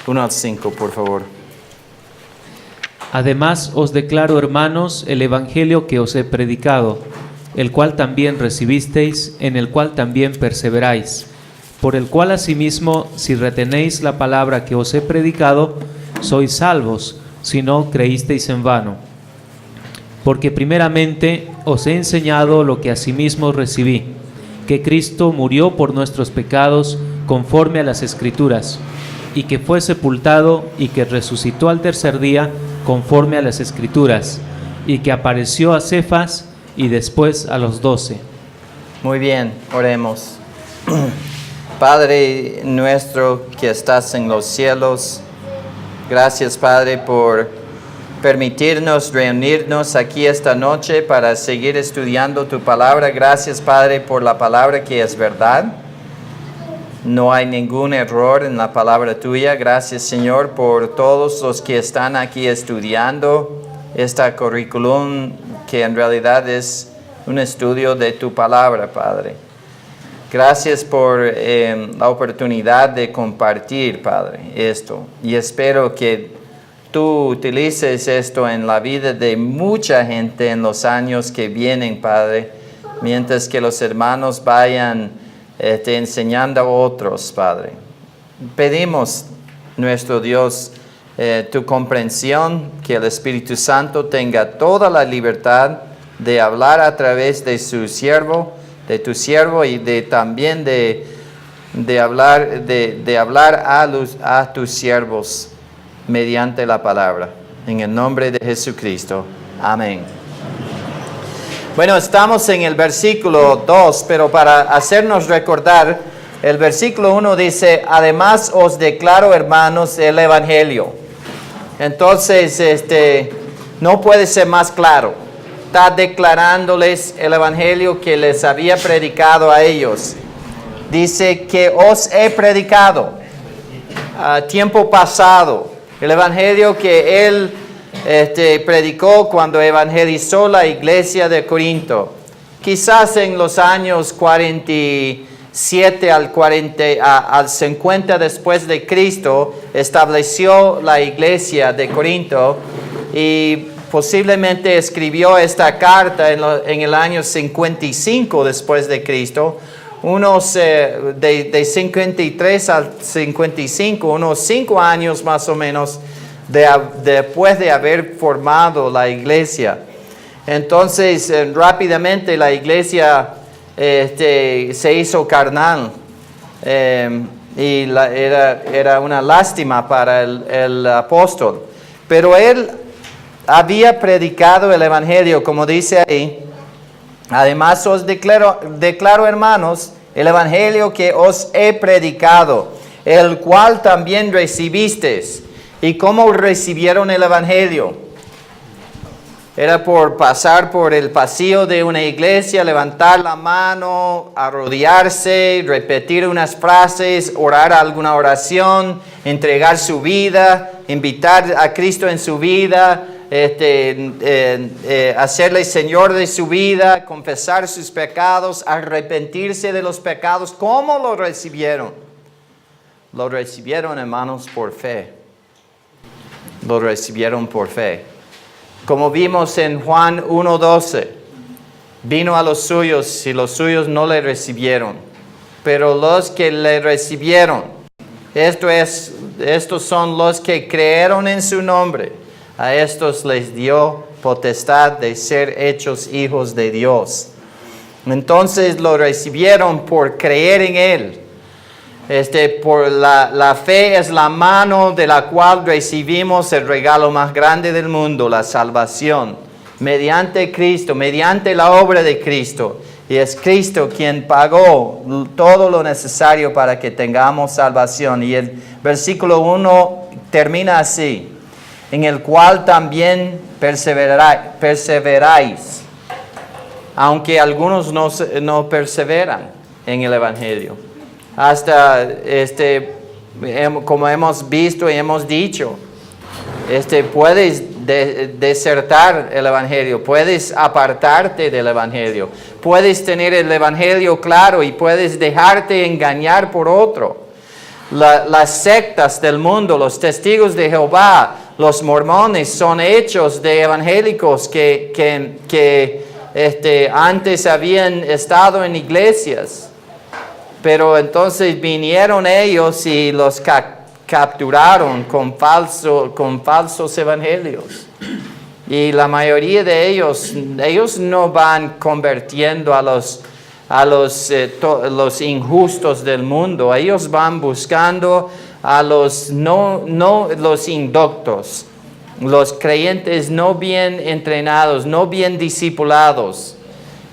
1 al 5, por favor. Además os declaro, hermanos, el evangelio que os he predicado, el cual también recibisteis, en el cual también perseveráis, por el cual asimismo, si retenéis la palabra que os he predicado, sois salvos, si no creísteis en vano. Porque primeramente os he enseñado lo que asimismo recibí, que Cristo murió por nuestros pecados conforme a las Escrituras, y que fue sepultado y que resucitó al tercer día conforme a las Escrituras, y que apareció a Cefas y después a los 12. Muy bien, oremos. Padre nuestro que estás en los cielos, gracias, Padre, por permitirnos reunirnos aquí esta noche para seguir estudiando tu palabra. Gracias, Padre, por la palabra que es verdad. No hay ningún error en la palabra tuya. Gracias, Señor, por todos los que están aquí estudiando esta currículum que en realidad es un estudio de tu palabra, Padre. Gracias por la oportunidad de compartir, Padre, esto. Y espero que tú utilices esto en la vida de mucha gente en los años que vienen, Padre, mientras que los hermanos vayan te enseñando a otros, Padre. Pedimos, nuestro Dios, tu comprensión, que el Espíritu Santo tenga toda la libertad de hablar a través de su siervo, de tu siervo, y también de hablar a tus siervos mediante la palabra. En el nombre de Jesucristo. Amén. Bueno, estamos en el versículo 2, pero para hacernos recordar, el versículo 1 dice: además os declaro, hermanos, el evangelio. Entonces, no puede ser más claro. Está declarándoles el evangelio que les había predicado a ellos. Dice que os he predicado a tiempo pasado. El evangelio que él predicó cuando evangelizó la iglesia de Corinto. Quizás en los años 47 al 50 después de Cristo estableció la iglesia de Corinto y posiblemente escribió esta carta en el año 55 después de Cristo. Unos de 53 al 55, unos 5 años más o menos después de haber formado la iglesia. Entonces, rápidamente la iglesia se hizo carnal y era una lástima para el apóstol. Pero él había predicado el evangelio, como dice ahí. Además os declaro, hermanos, el evangelio que os he predicado, el cual también recibisteis. ¿Y cómo recibieron el evangelio? Era por pasar por el pasillo de una iglesia, levantar la mano, arrodillarse, repetir unas frases, orar alguna oración, entregar su vida, invitar a Cristo en su vida, hacerle Señor de su vida, confesar sus pecados, arrepentirse de los pecados. ¿Cómo lo recibieron? Lo recibieron, hermanos, por fe. Lo recibieron por fe. Como vimos en Juan 1:12, vino a los suyos y los suyos no le recibieron. Pero los que le recibieron, estos son los que creyeron en su nombre. A estos les dio potestad de ser hechos hijos de Dios. Entonces lo recibieron por creer en Él. Por la fe es la mano de la cual recibimos el regalo más grande del mundo, la salvación, mediante Cristo, mediante la obra de Cristo. Y es Cristo quien pagó todo lo necesario para que tengamos salvación. Y el versículo 1 termina así: en el cual también perseveráis, aunque algunos no perseveran en el evangelio. Hasta como hemos visto y hemos dicho, puedes desertar el evangelio, puedes apartarte del evangelio, puedes tener el evangelio claro y puedes dejarte engañar por otro. Las sectas del mundo, los testigos de Jehová, los mormones, son hechos de evangélicos que antes habían estado en iglesias. Pero entonces vinieron ellos y los capturaron con falsos evangelios. Y la mayoría de ellos no van convirtiendo a los injustos del mundo. Ellos van buscando a los los indoctos, los creyentes no bien entrenados, no bien discipulados.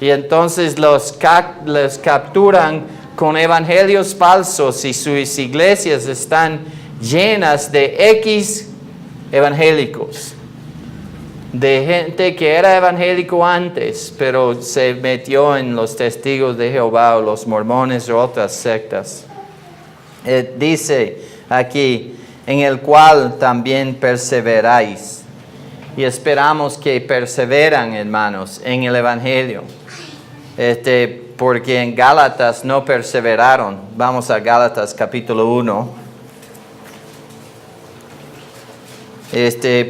Y entonces los capturan con evangelios falsos y sus iglesias están llenas de X evangélicos. De gente que era evangélico antes, pero se metió en los testigos de Jehová o los mormones o otras sectas. Dice aquí, en el cual también perseveráis. Y esperamos que perseveran, hermanos, en el evangelio. Porque en Gálatas no perseveraron. Vamos a Gálatas capítulo 1.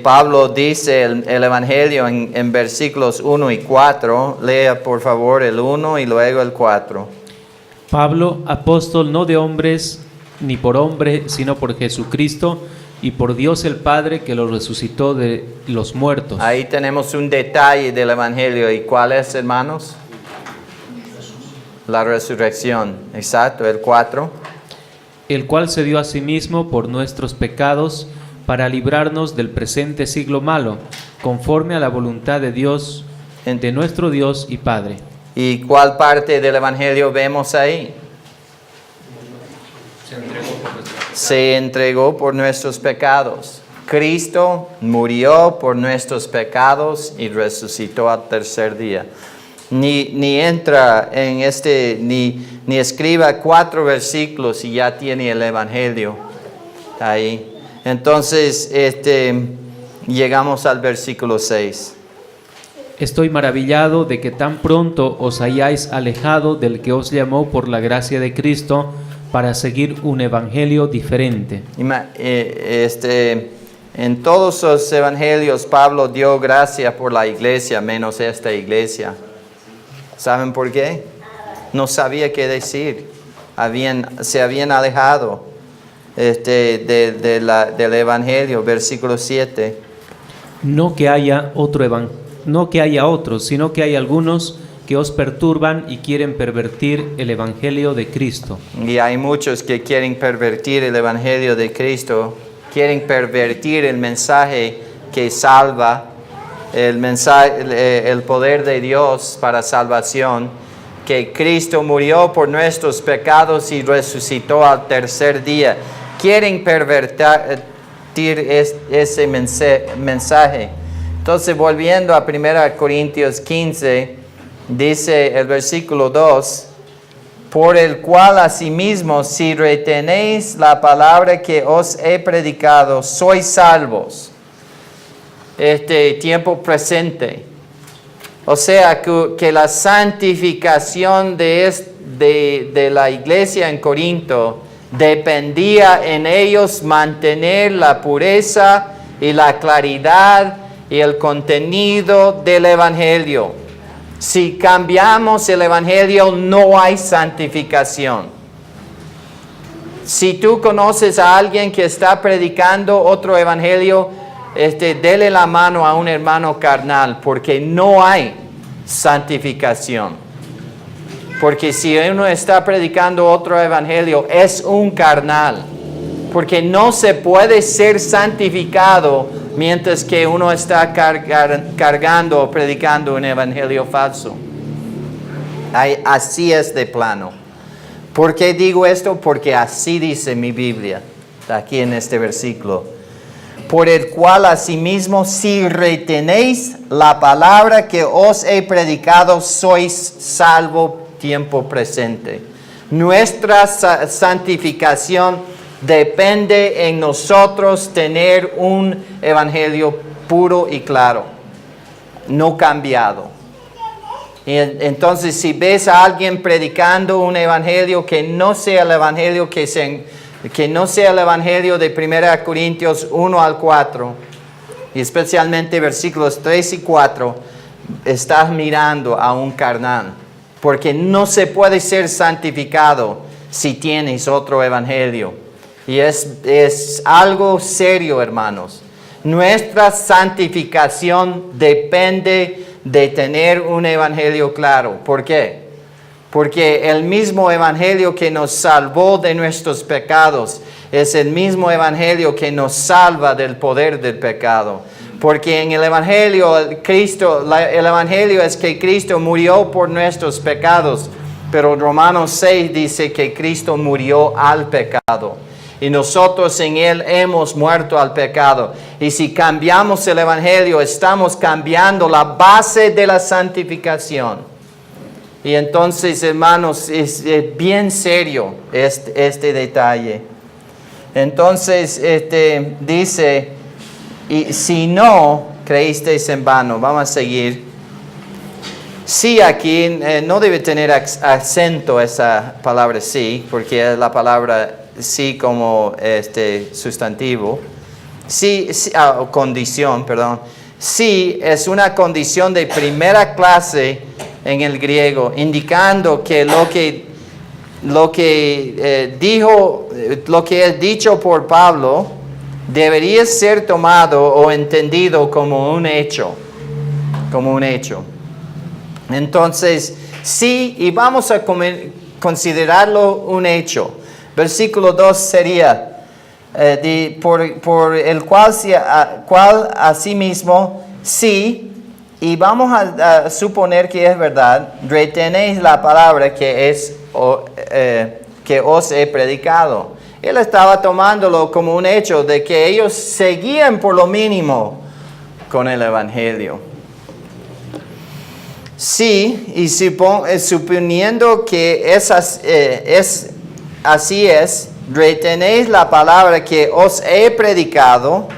Pablo dice el evangelio en versículos 1 y 4. Lea por favor el 1 y luego el 4. Pablo, apóstol no de hombres ni por hombre, sino por Jesucristo y por Dios el Padre que lo resucitó de los muertos. Ahí tenemos un detalle del evangelio. ¿Y cuál es, hermanos? La resurrección. Exacto, el 4. El cual se dio a sí mismo por nuestros pecados, para librarnos del presente siglo malo, conforme a la voluntad de Dios, de nuestro Dios y Padre. ¿Y cuál parte del evangelio vemos ahí? Se entregó por nuestros pecados. Cristo murió por nuestros pecados y resucitó al tercer día. Ni entra en ni escriba 4 versículos y ya tiene el evangelio ahí. Entonces, llegamos al versículo 6. Estoy maravillado de que tan pronto os hayáis alejado del que os llamó por la gracia de Cristo para seguir un evangelio diferente. En todos los evangelios Pablo dio gracia por la iglesia, menos esta iglesia. ¿Saben por qué? No sabía qué decir. Se habían alejado del evangelio. Versículo 7. No que haya otros, sino que hay algunos que os perturban y quieren pervertir el evangelio de Cristo. Y hay muchos que quieren pervertir el evangelio de Cristo, quieren pervertir el mensaje que salva, el poder de Dios para salvación, que Cristo murió por nuestros pecados y resucitó al tercer día. Quieren pervertir ese mensaje. Entonces, volviendo a 1 Corintios 15, dice el versículo 2, por el cual asimismo, si retenéis la palabra que os he predicado, sois salvos. Tiempo presente. O sea, que la santificación de la iglesia en Corinto dependía en ellos mantener la pureza y la claridad y el contenido del evangelio. Si cambiamos el evangelio, no hay santificación. Si tú conoces a alguien que está predicando otro evangelio, dele la mano a un hermano carnal, porque no hay santificación. Porque si uno está predicando otro evangelio, es un carnal. Porque no se puede ser santificado mientras que uno está cargando o predicando un evangelio falso. Así es de plano. ¿Por qué digo esto? Porque así dice mi Biblia, aquí en este versículo. Por el cual asimismo, si retenéis la palabra que os he predicado, sois salvo tiempo presente. Nuestra santificación depende en nosotros tener un evangelio puro y claro, no cambiado. Y entonces, si ves a alguien predicando un evangelio que no sea el evangelio que que no sea el evangelio de 1 Corintios 1 al 4, y especialmente versículos 3 y 4, estás mirando a un carnal, porque no se puede ser santificado si tienes otro evangelio. Y es algo serio, hermanos. Nuestra santificación depende de tener un evangelio claro. ¿Por qué? Porque el mismo evangelio que nos salvó de nuestros pecados es el mismo evangelio que nos salva del poder del pecado. Porque en el evangelio, el evangelio es que Cristo murió por nuestros pecados, pero Romanos 6 dice que Cristo murió al pecado. Y nosotros en Él hemos muerto al pecado. Y si cambiamos el evangelio, estamos cambiando la base de la santificación. Y entonces, hermanos, es bien serio este detalle. Entonces, dice, y si no creísteis en vano, vamos a seguir. Sí, aquí no debe tener acento esa palabra sí, porque es la palabra sí como sustantivo. Sí, condición, perdón. Sí es una condición de primera clase en el griego, indicando que lo que es dicho por Pablo debería ser tomado o entendido como un hecho. Entonces, sí, y vamos a considerarlo un hecho. Versículo 2 sería, por el cual asimismo, sí, y vamos a suponer que es verdad, retenéis la palabra que os he predicado. Él estaba tomándolo como un hecho de que ellos seguían por lo mínimo con el evangelio. Sí, y suponiendo que así es, retenéis la palabra que os he predicado,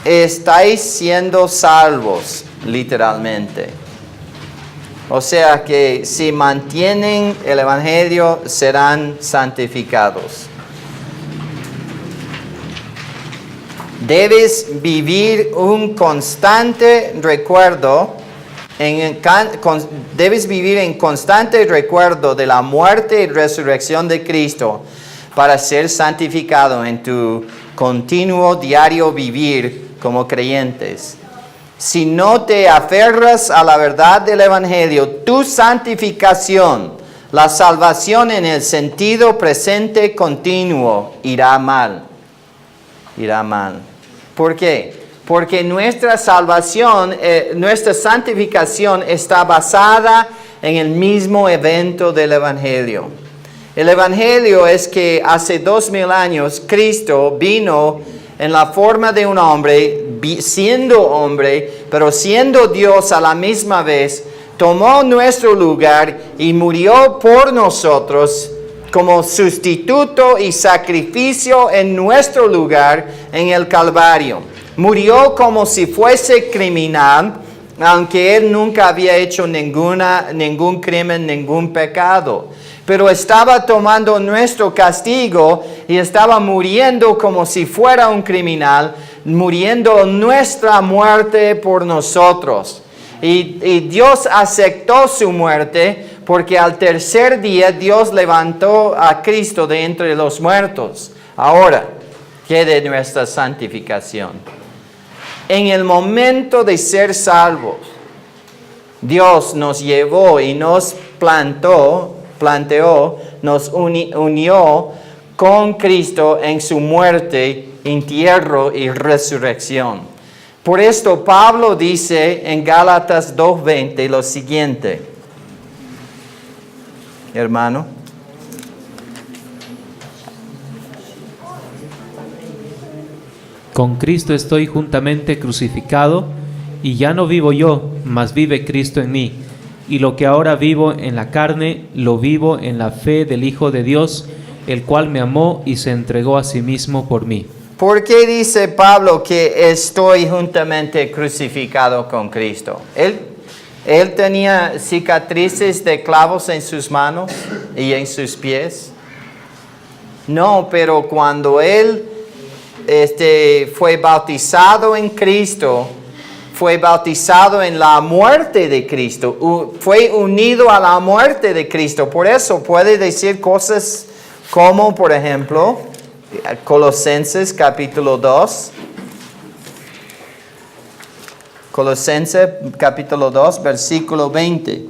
estáis siendo salvos, literalmente. O sea que si mantienen el evangelio, serán santificados. Debes vivir un constante recuerdo, debes vivir en constante recuerdo de la muerte y resurrección de Cristo para ser santificado en tu continuo diario vivir como creyentes. Si no te aferras a la verdad del evangelio, tu santificación, la salvación en el sentido presente continuo, irá mal. ¿Por qué? Porque nuestra salvación, nuestra santificación está basada en el mismo evento del evangelio. El evangelio es que hace 2000 años Cristo vino en la forma de un hombre, siendo hombre, pero siendo Dios a la misma vez, tomó nuestro lugar y murió por nosotros como sustituto y sacrificio en nuestro lugar en el Calvario. Murió como si fuese criminal, aunque Él nunca había hecho ningún crimen, ningún pecado. Pero estaba tomando nuestro castigo y estaba muriendo como si fuera un criminal, muriendo nuestra muerte por nosotros. Y Dios aceptó su muerte porque al tercer día Dios levantó a Cristo de entre los muertos. Ahora, ¿qué de nuestra santificación? En el momento de ser salvos, Dios nos llevó y nos planteó, nos unió con Cristo en su muerte, entierro y resurrección. Por esto Pablo dice en Gálatas 2:20 lo siguiente, hermano. Con Cristo estoy juntamente crucificado, y ya no vivo yo, mas vive Cristo en mí. Y lo que ahora vivo en la carne, lo vivo en la fe del Hijo de Dios, el cual me amó y se entregó a sí mismo por mí. ¿Por qué dice Pablo que estoy juntamente crucificado con Cristo? Él tenía cicatrices de clavos en sus manos y en sus pies. No, pero cuando él fue bautizado en Cristo, fue bautizado en la muerte de Cristo, fue unido a la muerte de Cristo. Por eso puede decir cosas como, por ejemplo, Colosenses capítulo 2. Colosenses capítulo 2, versículo 20.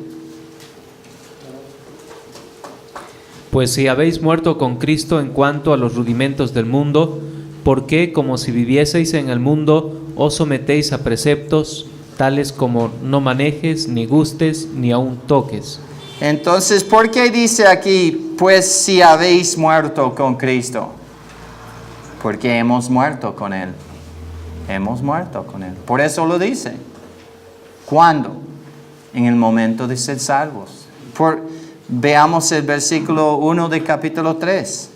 Pues si habéis muerto con Cristo en cuanto a los rudimentos del mundo, ¿por qué, como si vivieseis en el mundo, os sometéis a preceptos tales como no manejes, ni gustes, ni aun toques? Entonces, ¿por qué dice aquí, pues si habéis muerto con Cristo? Porque hemos muerto con Él. Hemos muerto con Él. Por eso lo dice. ¿Cuándo? En el momento de ser salvos. Veamos el versículo 1 de capítulo 3.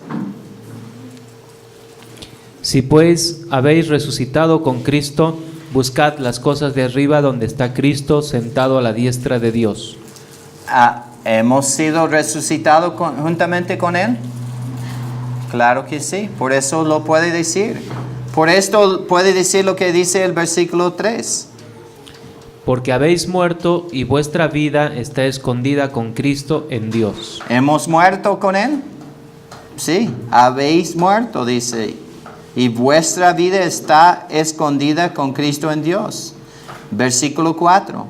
Si pues habéis resucitado con Cristo, buscad las cosas de arriba donde está Cristo sentado a la diestra de Dios. ¿Hemos sido resucitados juntamente con Él? Claro que sí, por eso lo puede decir. Por esto puede decir lo que dice el versículo 3. Porque habéis muerto y vuestra vida está escondida con Cristo en Dios. ¿Hemos muerto con Él? Sí, habéis muerto, dice. Y vuestra vida está escondida con Cristo en Dios. Versículo 4.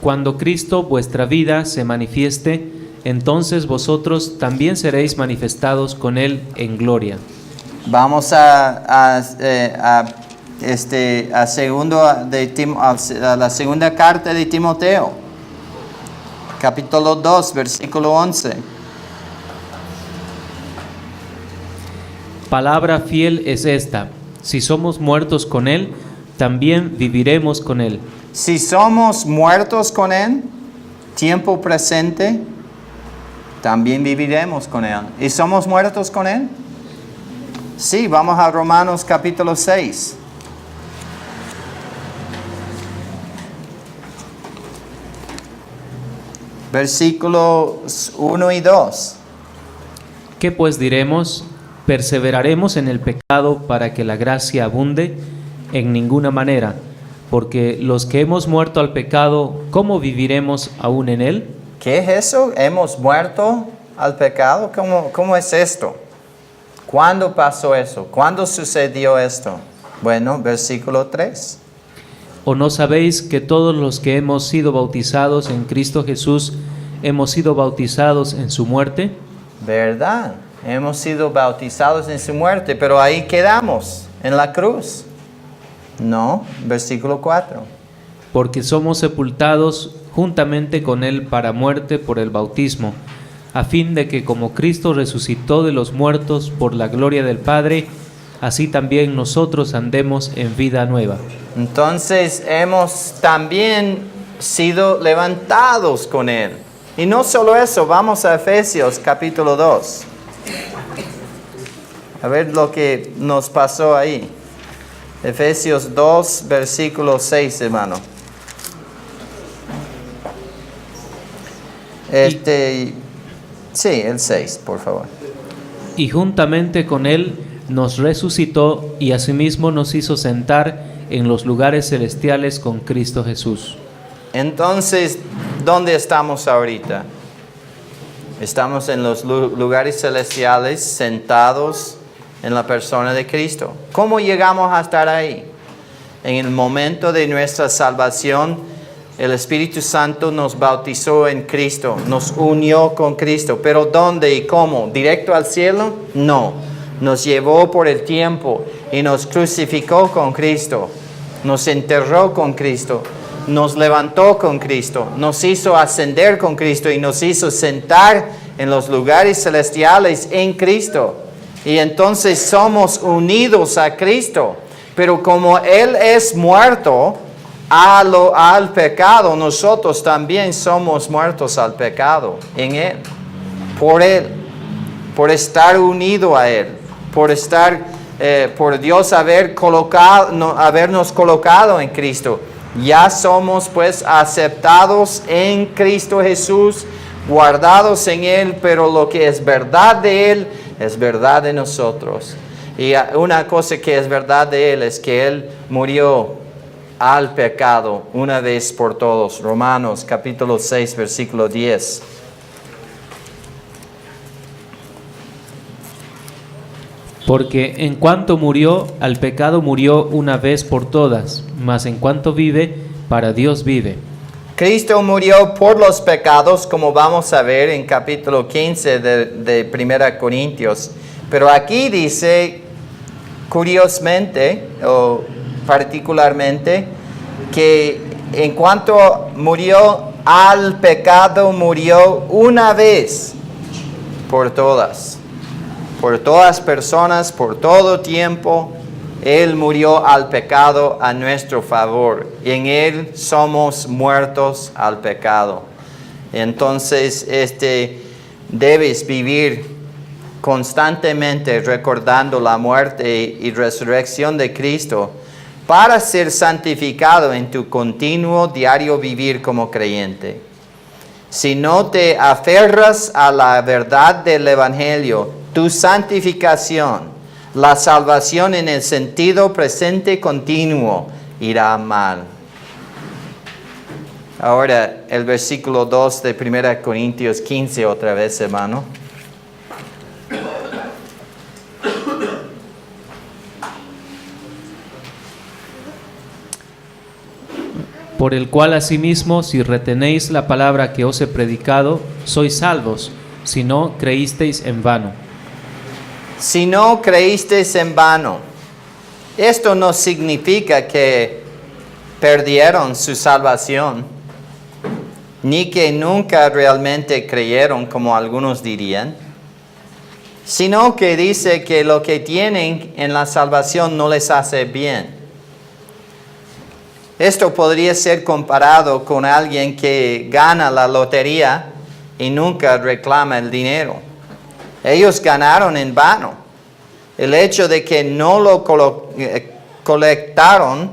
Cuando Cristo vuestra vida se manifieste, entonces vosotros también seréis manifestados con Él en gloria. Vamos a la segunda carta de Timoteo, capítulo 2, versículo 11. Palabra fiel es esta: si somos muertos con Él, también viviremos con Él. Si somos muertos con Él, tiempo presente, también viviremos con Él. ¿Y somos muertos con Él? Sí, vamos a Romanos capítulo 6. Versículos 1 y 2. ¿Qué pues diremos? ¿Perseveraremos en el pecado para que la gracia abunde? En ninguna manera, porque los que hemos muerto al pecado, ¿cómo viviremos aún en él? ¿Qué es eso? ¿Hemos muerto al pecado? ¿Cómo es esto? ¿Cuándo pasó eso? ¿Cuándo sucedió esto? Bueno, versículo 3. ¿O no sabéis que todos los que hemos sido bautizados en Cristo Jesús, hemos sido bautizados en su muerte? ¿Verdad? Hemos sido bautizados en su muerte, pero ahí quedamos, en la cruz. No, versículo 4. Porque somos sepultados juntamente con Él para muerte por el bautismo, a fin de que como Cristo resucitó de los muertos por la gloria del Padre, así también nosotros andemos en vida nueva. Entonces hemos también sido levantados con Él. Y no solo eso, vamos a Efesios capítulo 2. A ver lo que nos pasó ahí. Efesios 2, versículo 6, hermano. Sí, el 6, por favor. Y juntamente con Él nos resucitó y asimismo nos hizo sentar en los lugares celestiales con Cristo Jesús. Entonces, ¿dónde estamos ahorita? Estamos en los lugares celestiales, sentados en la persona de Cristo. ¿Cómo llegamos a estar ahí? En el momento de nuestra salvación, el Espíritu Santo nos bautizó en Cristo, nos unió con Cristo. ¿Pero dónde y cómo? ¿Directo al cielo? No. Nos llevó por el tiempo y nos crucificó con Cristo. Nos enterró con Cristo. Nos levantó con Cristo. Nos hizo ascender con Cristo y nos hizo sentar en los lugares celestiales en Cristo. Y entonces somos unidos a Cristo. Pero como Él es muerto al pecado, nosotros también somos muertos al pecado en Él. Por estar unido a Él, por Dios habernos colocado en Cristo. Ya somos pues aceptados en Cristo Jesús, guardados en Él, pero lo que es verdad de Él es verdad de nosotros. Y una cosa que es verdad de Él es que Él murió al pecado una vez por todos. Romanos capítulo 6, versículo 10. Porque en cuanto murió, al pecado murió una vez por todas, mas en cuanto vive, para Dios vive. Cristo murió por los pecados, como vamos a ver en capítulo 15 de 1 Corintios. Pero aquí dice, curiosamente o particularmente, que en cuanto murió al pecado, murió una vez por todas. Por todas personas, por todo tiempo, Él murió al pecado a nuestro favor. Y en Él somos muertos al pecado. Entonces, debes vivir constantemente recordando la muerte y resurrección de Cristo para ser santificado en tu continuo diario vivir como creyente. Si no te aferras a la verdad del Evangelio, tu santificación, la salvación en el sentido presente continuo, irá mal. Ahora el versículo 2 de 1 Corintios 15 otra vez, hermano. Por el cual asimismo, si retenéis la palabra que os he predicado, sois salvos, si no creísteis en vano. Si no creísteis en vano, esto no significa que perdieron su salvación, ni que nunca realmente creyeron, como algunos dirían, sino que dice que lo que tienen en la salvación no les hace bien. Esto podría ser comparado con alguien que gana la lotería y nunca reclama el dinero. Ellos ganaron en vano. El hecho de que no lo colectaron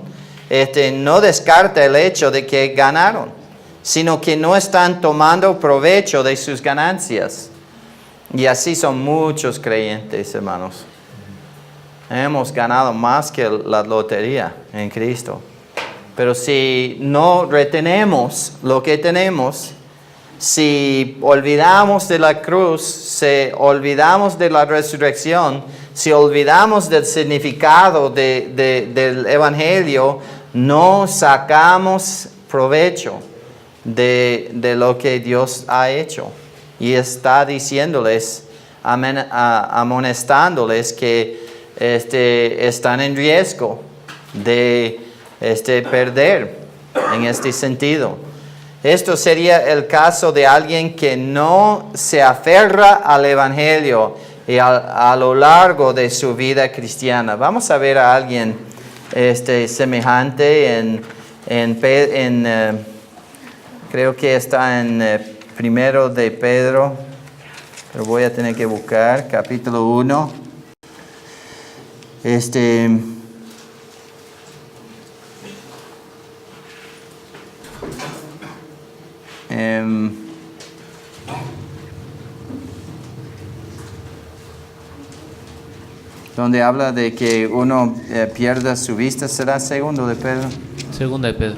no descarta el hecho de que ganaron, sino que no están tomando provecho de sus ganancias. Y así son muchos creyentes, hermanos. Hemos ganado más que la lotería en Cristo. Pero si no retenemos lo que tenemos, si olvidamos de la cruz, si olvidamos de la resurrección, si olvidamos del significado del Evangelio, no sacamos provecho de lo que Dios ha hecho. Y está diciéndoles, amonestándoles que están en riesgo de perder en este sentido. Esto sería el caso de alguien que no se aferra al Evangelio y a lo largo de su vida cristiana. Vamos a ver a alguien semejante creo que está en primero de Pedro, pero voy a tener que buscar, capítulo 1. Donde habla de que uno pierda su vista, ¿será segundo de Pedro? Segunda de Pedro.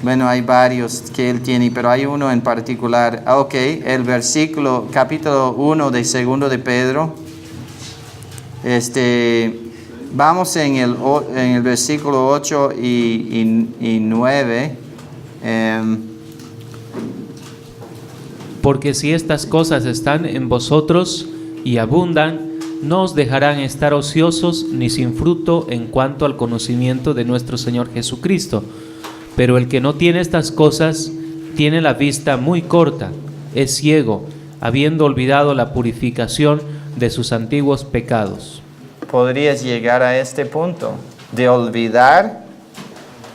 Bueno, hay varios que él tiene, pero hay uno en particular. Ok, el versículo, capítulo 1 de segundo de Pedro. Vamos en el versículo 8 y 9. Porque si estas cosas están en vosotros y abundan, no os dejarán estar ociosos ni sin fruto en cuanto al conocimiento de nuestro Señor Jesucristo. Pero el que no tiene estas cosas tiene la vista muy corta, es ciego, habiendo olvidado la purificación de sus antiguos pecados. Podrías llegar a este punto de olvidar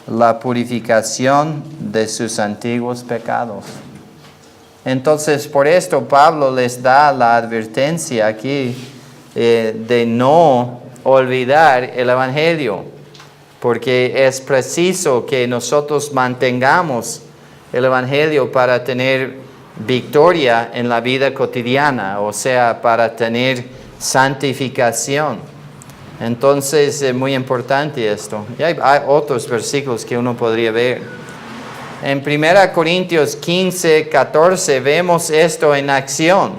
la purificación de sus antiguos pecados. Entonces, por esto Pablo les da la advertencia aquí de no olvidar el Evangelio, porque es preciso que nosotros mantengamos el Evangelio para tener victoria en la vida cotidiana, o sea, para tener santificación. Entonces es muy importante esto. Y hay otros versículos que uno podría ver. En 1 Corintios 15, 14 vemos esto en acción.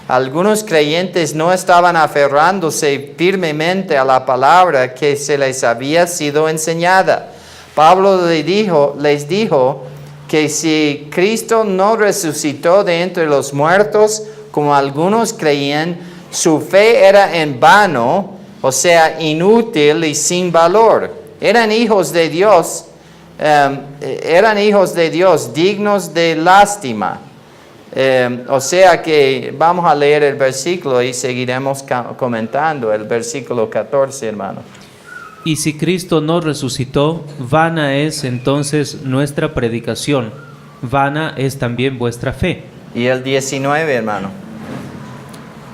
Algunos creyentes no estaban aferrándose firmemente a la palabra que se les había sido enseñada. Pablo les dijo que si Cristo no resucitó de entre los muertos, como algunos creían, su fe era en vano, o sea, inútil y sin valor. Eran hijos de Dios, dignos de lástima. O sea que vamos a leer el versículo y seguiremos comentando el versículo 14, hermano. Y si Cristo no resucitó, vana es entonces nuestra predicación, vana es también vuestra fe. Y el 19, hermano.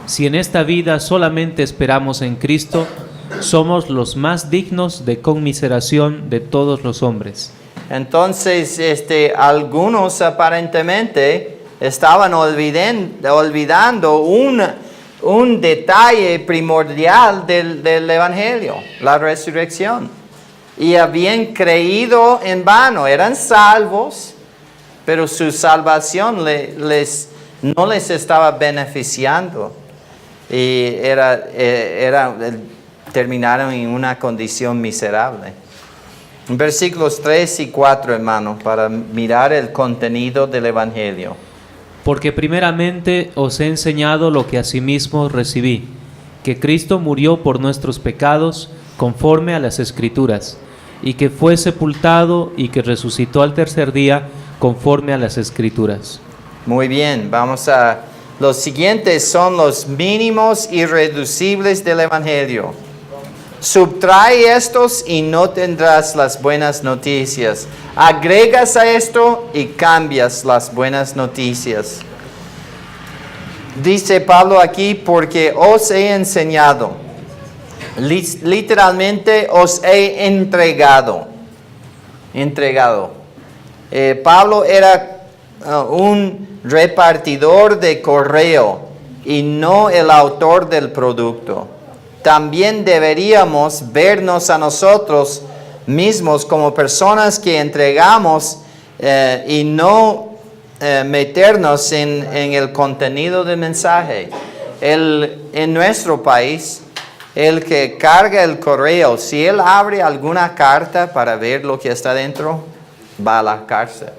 Si en esta vida solamente esperamos en Cristo, somos los más dignos de conmiseración de todos los hombres. Entonces, algunos aparentemente estaban olvidando un detalle primordial del Evangelio, la resurrección. Y habían creído en vano, eran salvos, pero su salvación no les estaba beneficiando. Y terminaron en una condición miserable. Versículos 3 y 4, hermano, para mirar el contenido del Evangelio. Porque primeramente os he enseñado lo que asimismo recibí, que Cristo murió por nuestros pecados conforme a las Escrituras, y que fue sepultado y que resucitó al tercer día conforme a las Escrituras. Muy bien, los siguientes son los mínimos irreducibles del Evangelio. Subtrae estos y no tendrás las buenas noticias. Agregas a esto y cambias las buenas noticias. Dice Pablo aquí, porque os he enseñado. Literalmente os he entregado. Pablo era un repartidor de correo y no el autor del producto. También deberíamos vernos a nosotros mismos como personas que entregamos y no meternos en el contenido del mensaje. En nuestro país, el que carga el correo, si él abre alguna carta para ver lo que está dentro, va a la cárcel.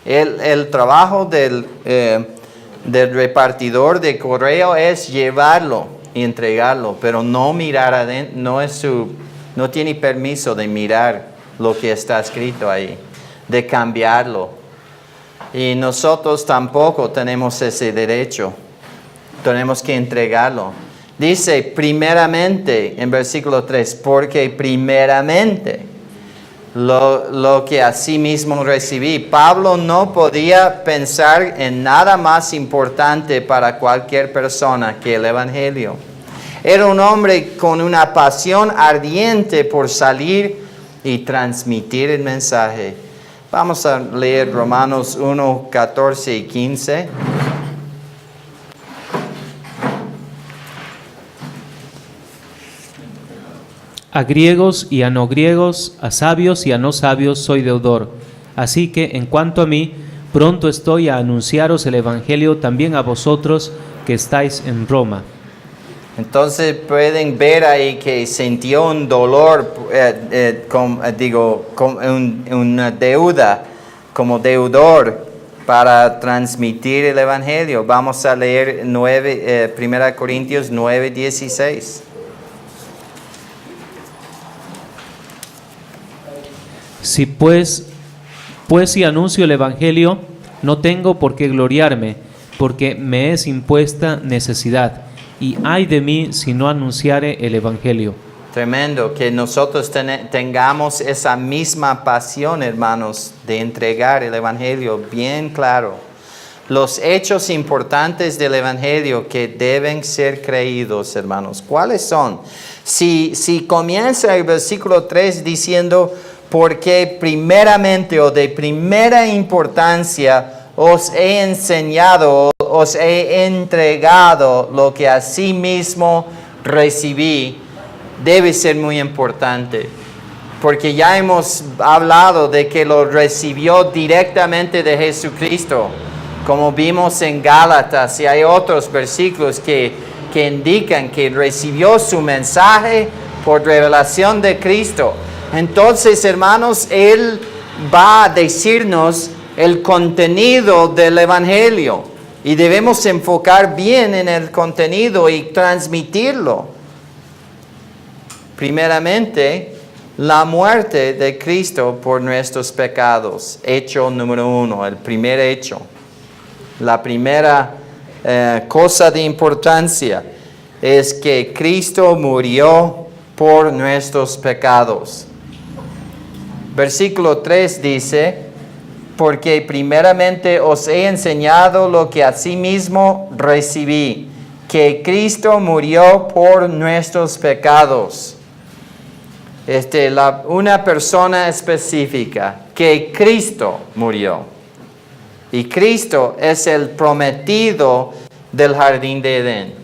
El trabajo del repartidor de correo es llevarlo y entregarlo, pero no mirar adentro, no tiene permiso de mirar lo que está escrito ahí, de cambiarlo. Y nosotros tampoco tenemos ese derecho, tenemos que entregarlo. Dice primeramente en versículo 3, porque primeramente lo que asimismo recibí. Pablo no podía pensar en nada más importante para cualquier persona que el Evangelio. Era un hombre con una pasión ardiente por salir y transmitir el mensaje. Vamos a leer Romanos 1, 14 y 15. A griegos y a no griegos, a sabios y a no sabios soy deudor. Así que, en cuanto a mí, pronto estoy a anunciaros el Evangelio también a vosotros que estáis en Roma. Entonces pueden ver ahí que sintió un dolor, una deuda, como deudor para transmitir el Evangelio. Vamos a leer 1 Corintios 9, 16. Si pues si anuncio el Evangelio, no tengo por qué gloriarme, porque me es impuesta necesidad, y ay de mí si no anunciare el Evangelio. Tremendo, que nosotros tengamos esa misma pasión, hermanos, de entregar el Evangelio bien claro. Los hechos importantes del Evangelio que deben ser creídos, hermanos, ¿cuáles son? Si comienza el versículo 3 diciendo, porque primeramente o de primera importancia os he enseñado, os he entregado lo que asimismo recibí, debe ser muy importante. Porque ya hemos hablado de que lo recibió directamente de Jesucristo, como vimos en Gálatas, y hay otros versículos que indican que recibió su mensaje por revelación de Cristo. Entonces, hermanos, Él va a decirnos el contenido del Evangelio y debemos enfocar bien en el contenido y transmitirlo. Primeramente, la muerte de Cristo por nuestros pecados. Hecho número 1, el primer hecho. La primera cosa de importancia es que Cristo murió por nuestros pecados. Versículo 3 dice, porque primeramente os he enseñado lo que asimismo recibí, que Cristo murió por nuestros pecados. Una persona específica, que Cristo murió. Y Cristo es el prometido del jardín de Edén,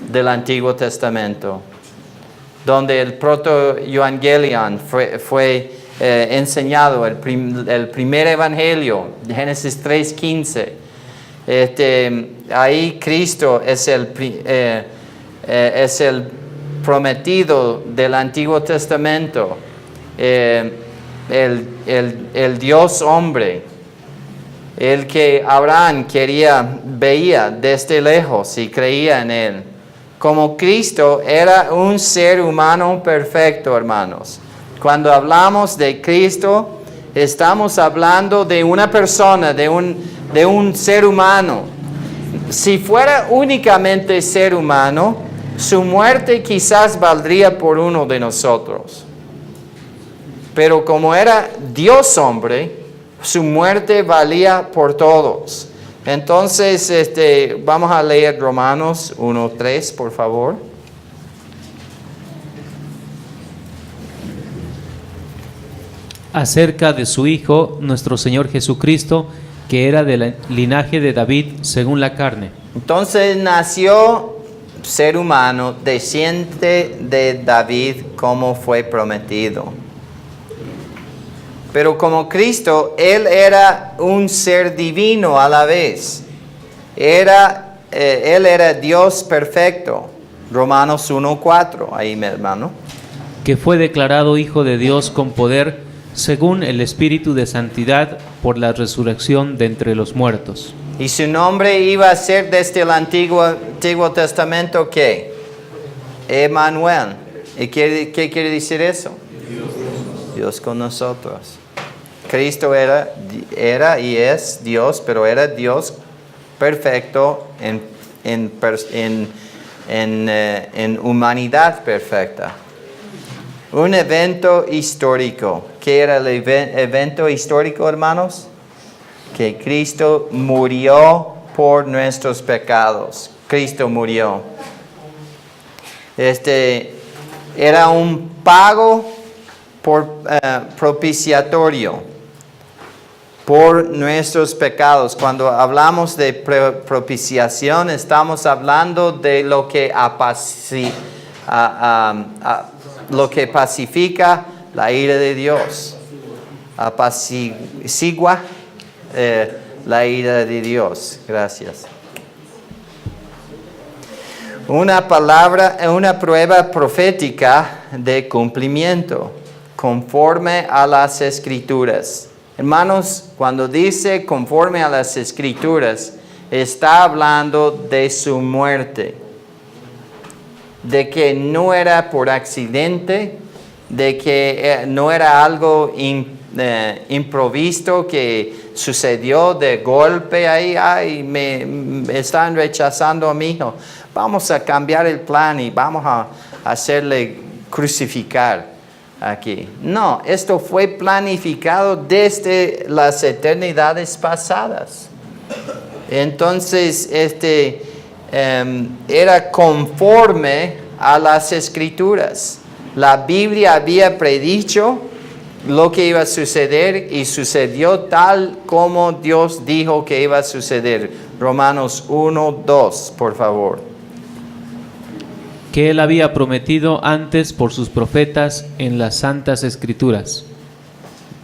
del Antiguo Testamento, donde el proto-evangelion fue enseñado, el primer evangelio, Génesis 3:15. Ahí Cristo es el prometido del Antiguo Testamento, el Dios hombre, el que Abraham veía desde lejos y creía en él. Como Cristo era un ser humano perfecto, hermanos. Cuando hablamos de Cristo, estamos hablando de una persona, de un ser humano. Si fuera únicamente ser humano, su muerte quizás valdría por uno de nosotros. Pero como era Dios hombre, su muerte valía por todos. Entonces, vamos a leer Romanos 1:3, por favor. Acerca de su Hijo, nuestro Señor Jesucristo, que era del linaje de David según la carne. Entonces nació ser humano, desciende de David como fue prometido. Pero como Cristo, Él era un ser divino a la vez. Él era Dios perfecto. Romanos 1:4, ahí mi hermano. Que fue declarado Hijo de Dios con poder, según el Espíritu de Santidad, por la resurrección de entre los muertos. Y su nombre iba a ser desde el Antiguo Testamento, ¿qué? Emmanuel. ¿Y qué quiere decir eso? Dios con nosotros. Cristo era y es Dios, pero era Dios perfecto en humanidad perfecta. Un evento histórico. ¿Qué era el evento histórico, hermanos? Que Cristo murió por nuestros pecados. Cristo murió. Era un pago propiciatorio por nuestros pecados. Cuando hablamos de propiciación, estamos hablando de lo que pacifica la ira de Dios. Apacigua la ira de Dios. Gracias. Una prueba profética de cumplimiento, conforme a las Escrituras. Hermanos, cuando dice conforme a las Escrituras, está hablando de su muerte. De que no era por accidente, de que no era algo improvisto que sucedió de golpe ahí, me están rechazando a mi hijo. Vamos a cambiar el plan y vamos a hacerle crucificar aquí. No, esto fue planificado desde las eternidades pasadas. Entonces, era conforme a las Escrituras. La Biblia había predicho lo que iba a suceder y sucedió tal como Dios dijo que iba a suceder. Romanos 1:2, por favor. Que Él había prometido antes por sus profetas en las santas escrituras.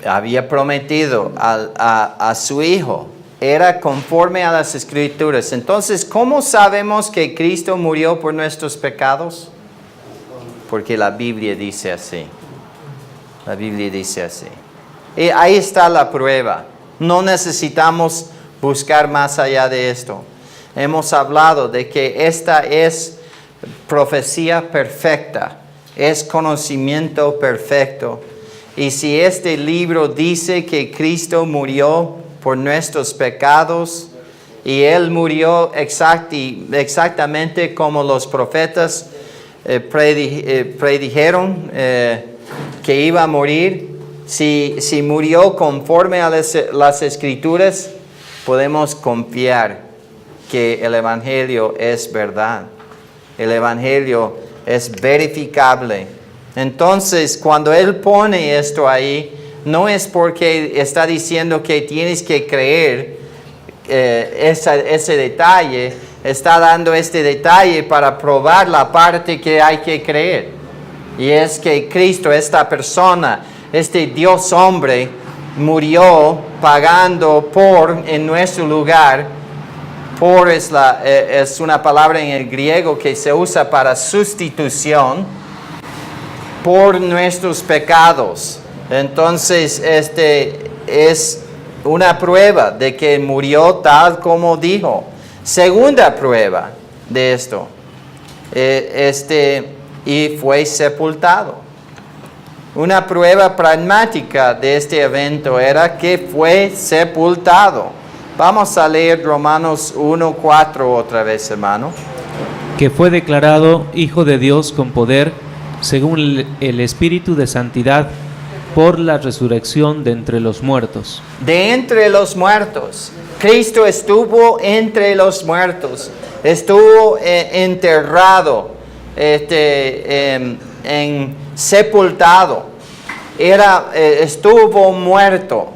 Había prometido a su Hijo. Era conforme a las Escrituras. Entonces, ¿cómo sabemos que Cristo murió por nuestros pecados? Porque la Biblia dice así. La Biblia dice así. Y ahí está la prueba. No necesitamos buscar más allá de esto. Hemos hablado de que esta es profecía perfecta. Es conocimiento perfecto. Y si este libro dice que Cristo murió por nuestros pecados y Él murió exactamente como los profetas predijeron que iba a morir, si murió conforme a las Escrituras, podemos confiar que el Evangelio es verdad. El Evangelio es verificable. Entonces, cuando Él pone esto ahí, no es porque está diciendo que tienes que creer ese detalle, está dando este detalle para probar la parte que hay que creer. Y es que Cristo, esta persona, este Dios hombre, murió pagando en nuestro lugar. Por es una palabra en el griego que se usa para sustitución por nuestros pecados. Entonces, es una prueba de que murió tal como dijo. Segunda prueba de esto, y fue sepultado. Una prueba pragmática de este evento era que fue sepultado. Vamos a leer Romanos 1:4 otra vez, hermano. Que fue declarado Hijo de Dios con poder, según el Espíritu de Santidad, por la resurrección de entre los muertos. De entre los muertos. Cristo estuvo entre los muertos. Estuvo enterrado, sepultado. Estuvo muerto.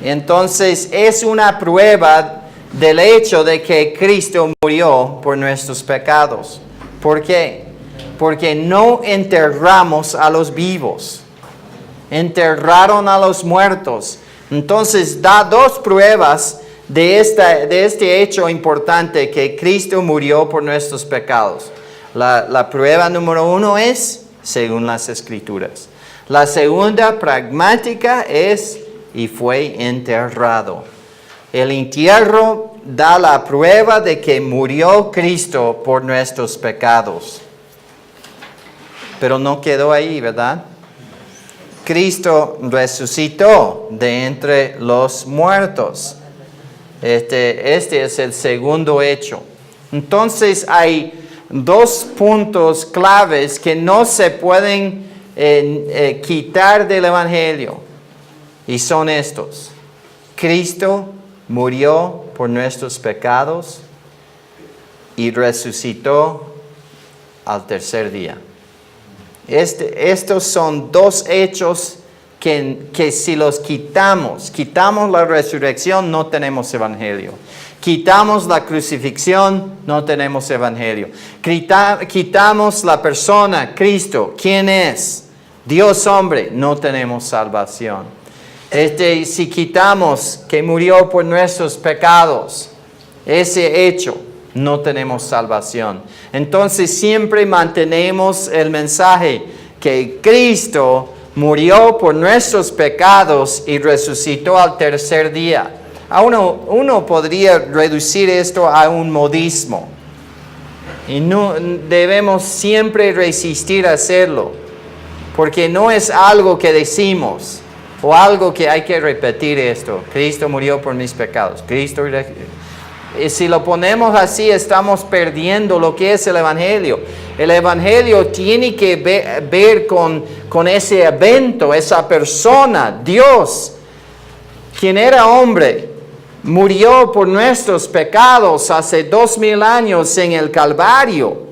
Entonces es una prueba del hecho de que Cristo murió por nuestros pecados. ¿Por qué? Porque no enterramos a los vivos. Enterraron a los muertos. Entonces da dos pruebas de este hecho importante, que Cristo murió por nuestros pecados. La prueba número 1 es según las Escrituras. La segunda, pragmática, es y fue enterrado. El entierro da la prueba de que murió Cristo por nuestros pecados. Pero no quedó ahí, ¿verdad? Cristo resucitó de entre los muertos. Este es el segundo hecho. Entonces hay dos puntos claves que no se pueden quitar del Evangelio. Y son estos. Cristo murió por nuestros pecados y resucitó al tercer día. Estos son dos hechos que si los quitamos la resurrección, no tenemos evangelio. Quitamos la crucifixión, no tenemos evangelio. Quitamos la persona, Cristo, ¿quién es? Dios hombre, no tenemos salvación. Si quitamos que murió por nuestros pecados, ese hecho, no tenemos salvación. Entonces siempre mantenemos el mensaje que Cristo murió por nuestros pecados y resucitó al tercer día. Uno podría reducir esto a un modismo. Y no debemos siempre resistir a hacerlo. Porque no es algo que decimos o algo que hay que repetir esto. Cristo murió por mis pecados. Y si lo ponemos así, estamos perdiendo lo que es el Evangelio. El Evangelio tiene que ver con ese evento, esa persona, Dios, quien era hombre, murió por nuestros pecados hace 2000 años en el Calvario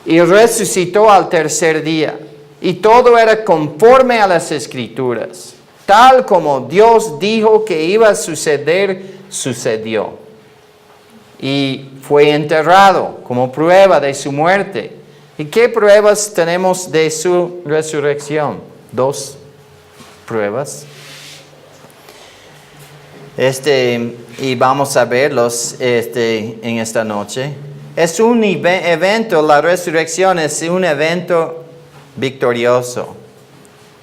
y resucitó al tercer día. Y todo era conforme a las Escrituras. Tal como Dios dijo que iba a suceder, sucedió. Y fue enterrado como prueba de su muerte. ¿Y qué pruebas tenemos de su resurrección? 2 pruebas. Y vamos a verlos en esta noche. Es un evento, la resurrección es un evento victorioso.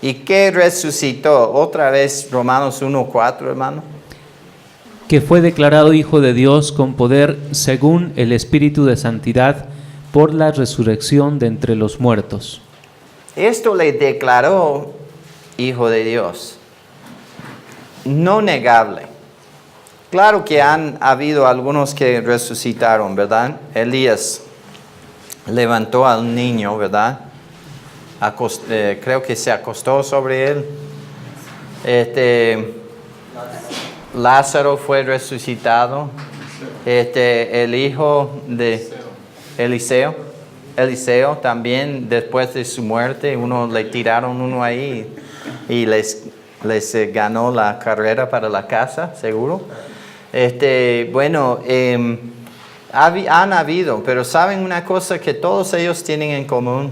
¿Y qué resucitó? Otra vez Romanos 1:4, hermano. Que fue declarado Hijo de Dios con poder según el Espíritu de Santidad por la resurrección de entre los muertos. Esto le declaró Hijo de Dios. No negable. Claro que han habido algunos que resucitaron, ¿verdad? Elías levantó al niño, ¿verdad? Creo que se acostó sobre él. Lázaro fue resucitado. El hijo de Eliseo también, después de su muerte, le tiraron uno ahí y les ganó la carrera para la casa, seguro. Han habido, pero ¿saben una cosa que todos ellos tienen en común?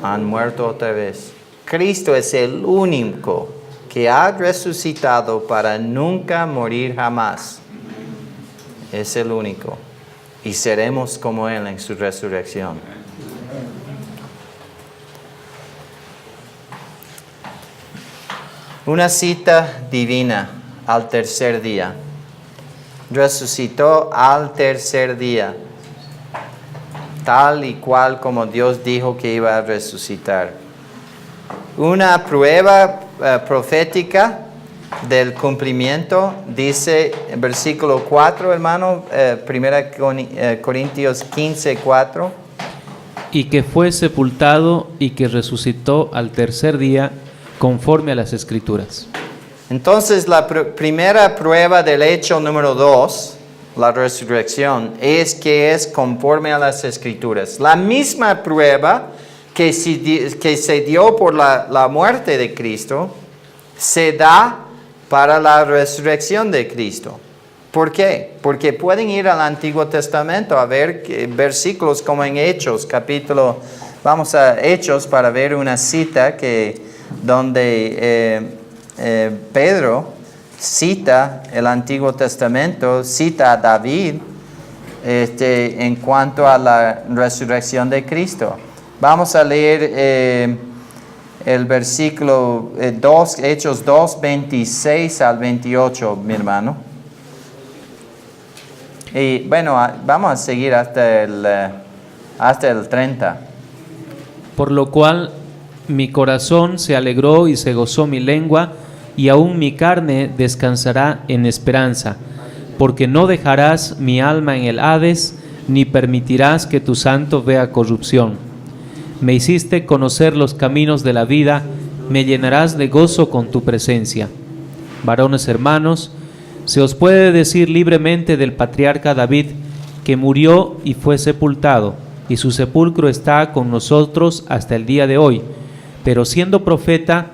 Han muerto otra vez. Cristo es el único que ha resucitado para nunca morir jamás. Es el único. Y seremos como Él en su resurrección. Una cita divina al tercer día. Resucitó al tercer día, tal y cual como Dios dijo que iba a resucitar. Una prueba profética del cumplimiento, dice en versículo 4, hermano, 1 Corintios 15:4. Y que fue sepultado y que resucitó al tercer día conforme a las Escrituras. Entonces la primera prueba del hecho número 2, la resurrección, es que es conforme a las Escrituras. La misma prueba que se dio por la muerte de Cristo, se da para la resurrección de Cristo. ¿Por qué? Porque pueden ir al Antiguo Testamento a ver versículos como en Hechos, vamos a Hechos para ver una cita donde Pedro cita el Antiguo Testamento, cita a David en cuanto a la resurrección de Cristo. Vamos a leer el versículo 2, Hechos 2, 26 al 28, mi hermano. Y bueno, vamos a seguir hasta el 30. Por lo cual mi corazón se alegró y se gozó mi lengua, y aún mi carne descansará en esperanza, porque no dejarás mi alma en el Hades, ni permitirás que tu santo vea corrupción. Me hiciste conocer los caminos de la vida, me llenarás de gozo con tu presencia. Varones hermanos, se os puede decir libremente del patriarca David, que murió y fue sepultado, y su sepulcro está con nosotros hasta el día de hoy. Pero siendo profeta,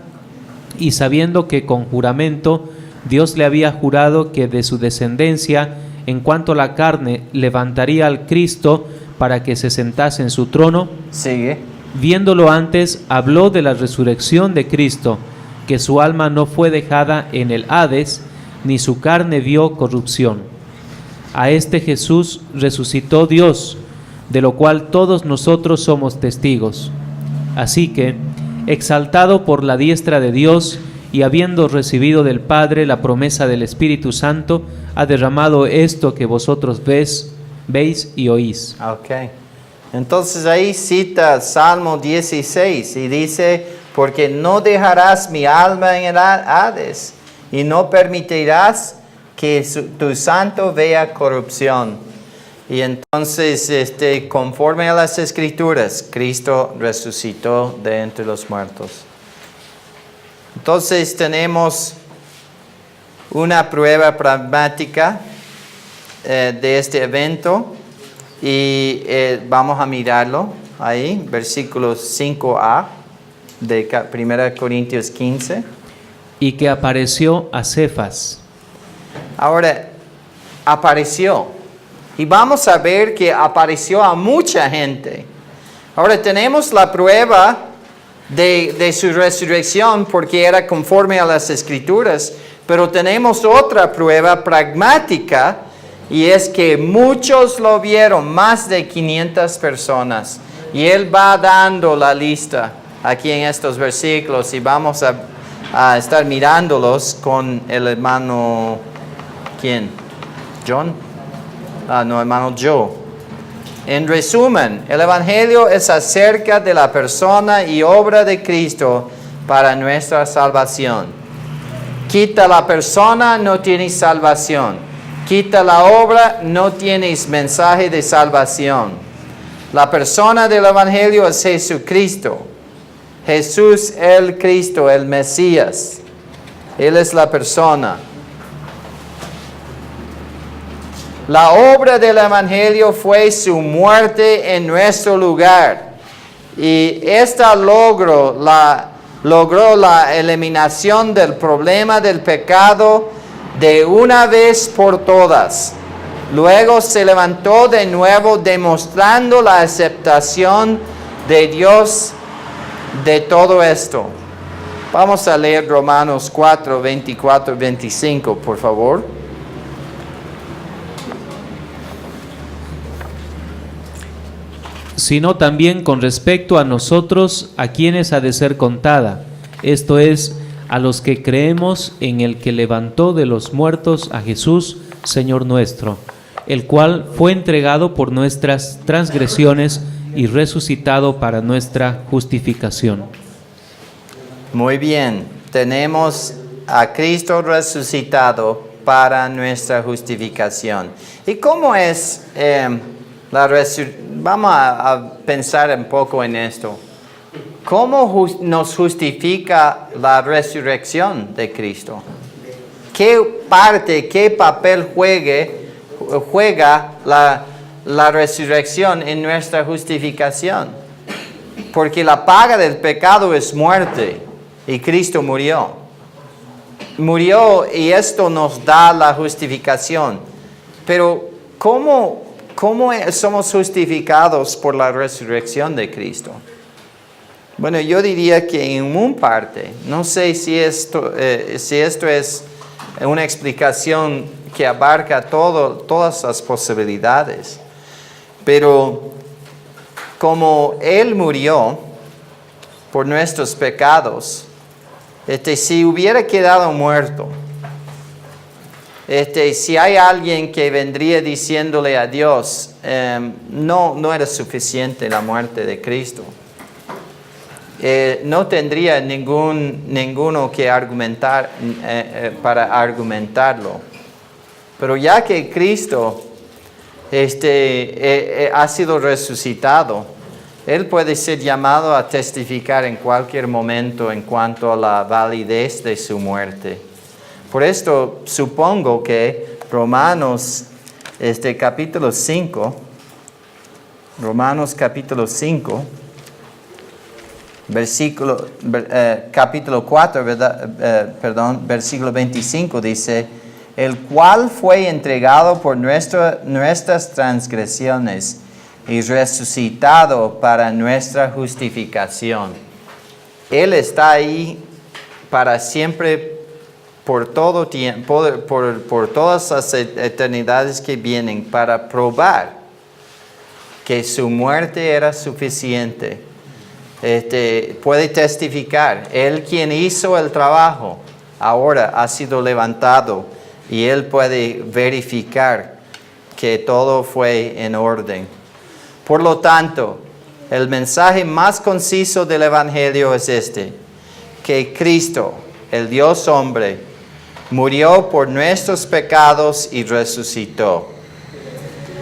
y sabiendo que con juramento Dios le había jurado que de su descendencia, en cuanto a la carne, levantaría al Cristo para que se sentase en su trono, sigue. Viéndolo antes, habló de la resurrección de Cristo, que su alma no fue dejada en el Hades, ni su carne vio corrupción. A este Jesús resucitó Dios, de lo cual todos nosotros somos testigos. Así que, exaltado por la diestra de Dios y habiendo recibido del Padre la promesa del Espíritu Santo, ha derramado esto que vosotros veis y oís. Ok. Entonces ahí cita Salmo 16 y dice, porque no dejarás mi alma en el Hades y no permitirás que tu santo vea corrupción. Y entonces, conforme a las Escrituras, Cristo resucitó de entre los muertos. Entonces tenemos una prueba pragmática de este evento y vamos a mirarlo. ahí, versículo 5a de 1 Corintios 15. Y que apareció a Cefas. Ahora, apareció. Y vamos a ver que apareció a mucha gente. Ahora tenemos la prueba de su resurrección porque era conforme a las Escrituras, pero tenemos otra prueba pragmática y es que muchos lo vieron, más de 500 personas. Y él va dando la lista aquí en estos versículos y vamos a estar mirándolos con el hermano, ¿quién? ¿John? No, hermano Joe. En resumen, el Evangelio es acerca de la persona y obra de Cristo para nuestra salvación. Quita la persona, no tienes salvación. Quita la obra, no tienes mensaje de salvación. La persona del Evangelio es Jesucristo. Jesús el Cristo, el Mesías. Él es la persona. La obra del Evangelio fue su muerte en nuestro lugar. Y esta logró la eliminación del problema del pecado de una vez por todas. Luego se levantó de nuevo demostrando la aceptación de Dios de todo esto. Vamos a leer Romanos 4, 24 y 25, por favor. Sino también con respecto a nosotros, a quienes ha de ser contada, esto es, a los que creemos en el que levantó de los muertos a Jesús, Señor nuestro, el cual fue entregado por nuestras transgresiones y resucitado para nuestra justificación. Muy bien, tenemos a Cristo resucitado para nuestra justificación. ¿Y cómo es la resurrección? Vamos a pensar un poco en esto. ¿Cómo nos justifica la resurrección de Cristo? ¿Qué papel juega la resurrección en nuestra justificación? Porque la paga del pecado es muerte y Cristo murió. Murió y esto nos da la justificación. Pero ¿cómo somos justificados por la resurrección de Cristo? Bueno, yo diría que en una parte, no sé si esto es una explicación que abarca todas las posibilidades, pero como Él murió por nuestros pecados, si hubiera quedado muerto, si hay alguien que vendría diciéndole a Dios, no era suficiente la muerte de Cristo, no tendría ninguno que argumentar para argumentarlo. Pero ya que Cristo ha sido resucitado, Él puede ser llamado a testificar en cualquier momento en cuanto a la validez de su muerte. Por esto supongo que Romanos capítulo 5, capítulo 4, versículo 25 dice, el cual fue entregado por nuestras transgresiones y resucitado para nuestra justificación. Él está ahí para siempre, por todo tiempo, por todas las eternidades que vienen, para probar que su muerte era suficiente. Puede testificar, Él quien hizo el trabajo, ahora ha sido levantado y Él puede verificar que todo fue en orden. Por lo tanto, el mensaje más conciso del Evangelio es que Cristo, el Dios hombre, murió por nuestros pecados y resucitó.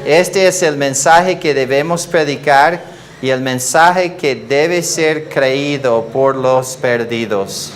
Este es el mensaje que debemos predicar y el mensaje que debe ser creído por los perdidos.